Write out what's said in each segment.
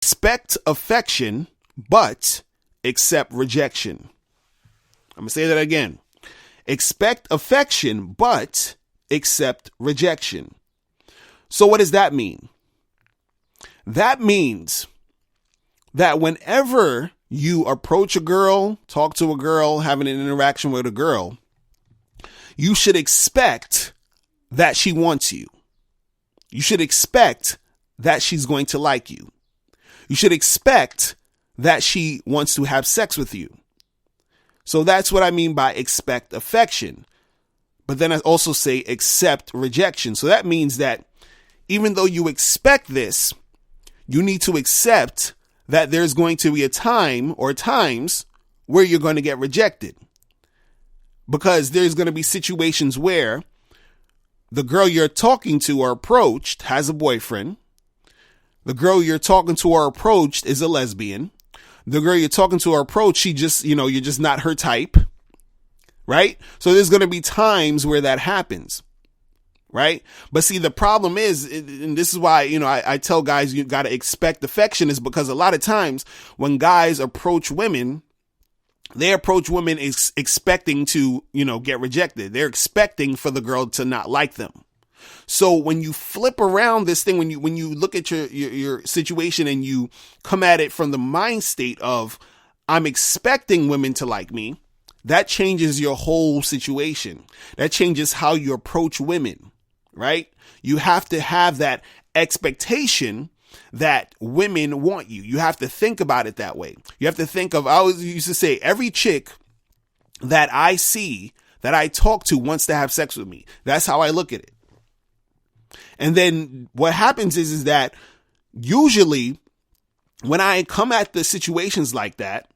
expect affection, but accept rejection. I'm going to say that again. Expect affection, but accept rejection. So what does that mean? That means that whenever you approach a girl, talk to a girl, having an interaction with a girl, you should expect that she wants you. You should expect that she's going to like you. You should expect that she wants to have sex with you. So that's what I mean by expect affection. But then I also say accept rejection. So that means that even though you expect this, you need to accept that there's going to be a time or times where you're going to get rejected. Because there's going to be situations where the girl you're talking to or approached has a boyfriend. The girl you're talking to or approached is a lesbian. The girl you're talking to or approached, she just, you're just not her type. Right? So there's going to be times where that happens. Right? But see, the problem is, and this is why, I tell guys you got to expect affection, is because a lot of times when guys approach women, they approach women expecting to, get rejected. They're expecting for the girl to not like them. So when you flip around this thing, when you look at your situation and you come at it from the mind state of I'm expecting women to like me, that changes your whole situation. That changes how you approach women, right? You have to have that expectation that women want you. You have to think about it that way. You have to think of, I always used to say, every chick that I see, that I talk to wants to have sex with me. That's how I look at it. And then what happens is that usually when I come at the situations like that,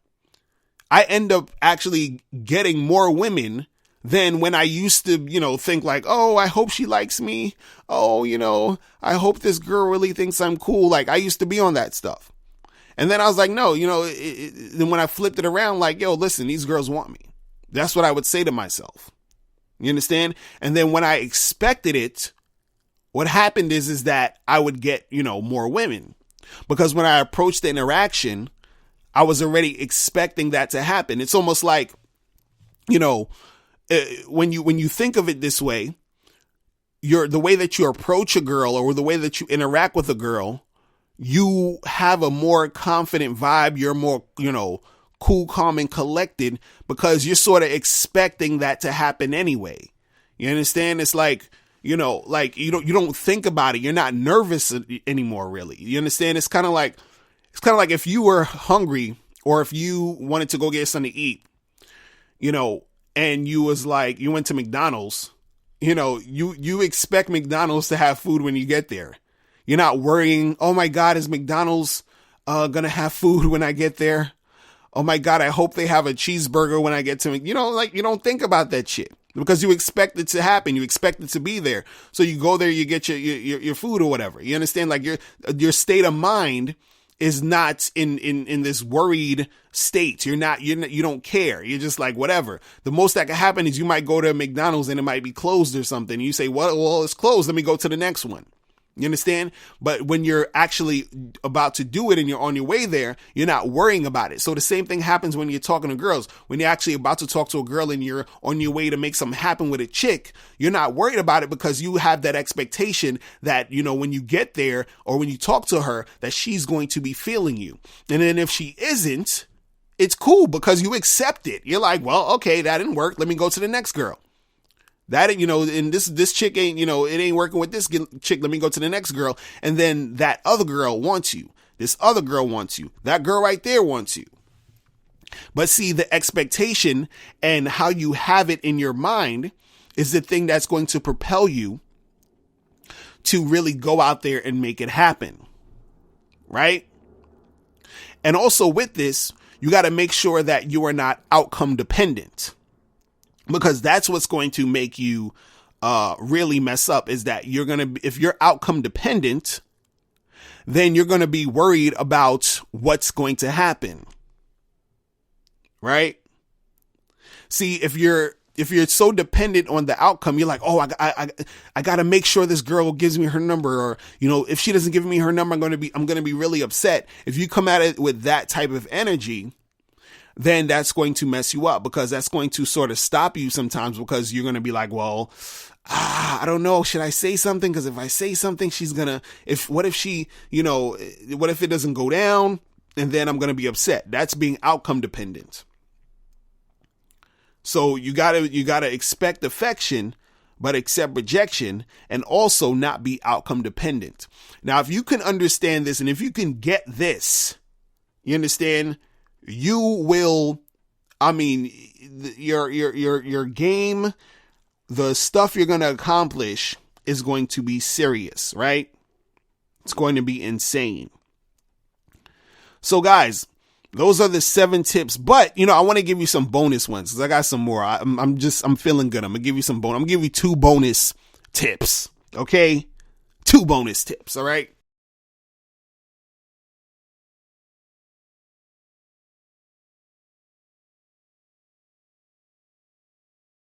I end up actually getting more women than when I used to, think like, oh, I hope she likes me. Oh, I hope this girl really thinks I'm cool. Like I used to be on that stuff. And then I was like, no, then when I flipped it around, like, yo, listen, these girls want me. That's what I would say to myself. You understand? And then when I expected it, what happened is that I would get, more women, because when I approached the interaction, I was already expecting that to happen. It's almost like, when you think of it this way, the way that you approach a girl or the way that you interact with a girl, you have a more confident vibe. You're more, cool, calm, and collected because you're sort of expecting that to happen anyway. You understand? It's like, you don't think about it. You're not nervous anymore, really. You understand? It's kind of like if you were hungry or if you wanted to go get something to eat, and you went to McDonald's, you expect McDonald's to have food when you get there. You're not worrying, oh my God, is McDonald's going to have food when I get there? Oh my God, I hope they have a cheeseburger when I get to, you don't think about that shit. Because you expect it to happen. You expect it to be there. So you go there, you get your food or whatever. You understand? Like your state of mind is not in this worried state. You don't care. You're just like, whatever. The most that can happen is you might go to McDonald's and it might be closed or something. And you say, well, it's closed. Let me go to the next one. You understand? But when you're actually about to do it and you're on your way there, you're not worrying about it. So the same thing happens when you're talking to girls. When you're actually about to talk to a girl and you're on your way to make something happen with a chick, you're not worried about it because you have that expectation that, when you get there or when you talk to her, that she's going to be feeling you. And then if she isn't, it's cool because you accept it. You're like, well, okay, that didn't work. Let me go to the next girl. That, and this chick ain't, it ain't working with this chick. Let me go to the next girl. And then that other girl wants you. This other girl wants you. That girl right there wants you. But see, the expectation and how you have it in your mind is the thing that's going to propel you to really go out there and make it happen. Right? And also with this, you got to make sure that you are not outcome dependent. Because that's what's going to make you really mess up, is that if you're outcome dependent, then you're going to be worried about what's going to happen. Right? See, if you're if you're so dependent on the outcome, you're like, oh, I got to make sure this girl gives me her number, or, if she doesn't give me her number, I'm going to be really upset. If you come at it with that type of energy, then that's going to mess you up, because that's going to sort of stop you sometimes, because you're going to be like, well, I don't know. Should I say something? Because if I say something, what if it doesn't go down, and then I'm going to be upset. That's being outcome dependent. So you gotta expect affection, but accept rejection, and also not be outcome dependent. Now, if you can understand this, and if you can get this, you understand, you will, your game, the stuff you're going to accomplish is going to be serious, right? It's going to be insane. So guys, those are the 7 tips, but I want to give you some bonus ones, because I got some more. I'm feeling good. I'm gonna give you some bonus. I'm gonna give you 2 bonus tips. Okay, 2 bonus tips. All right.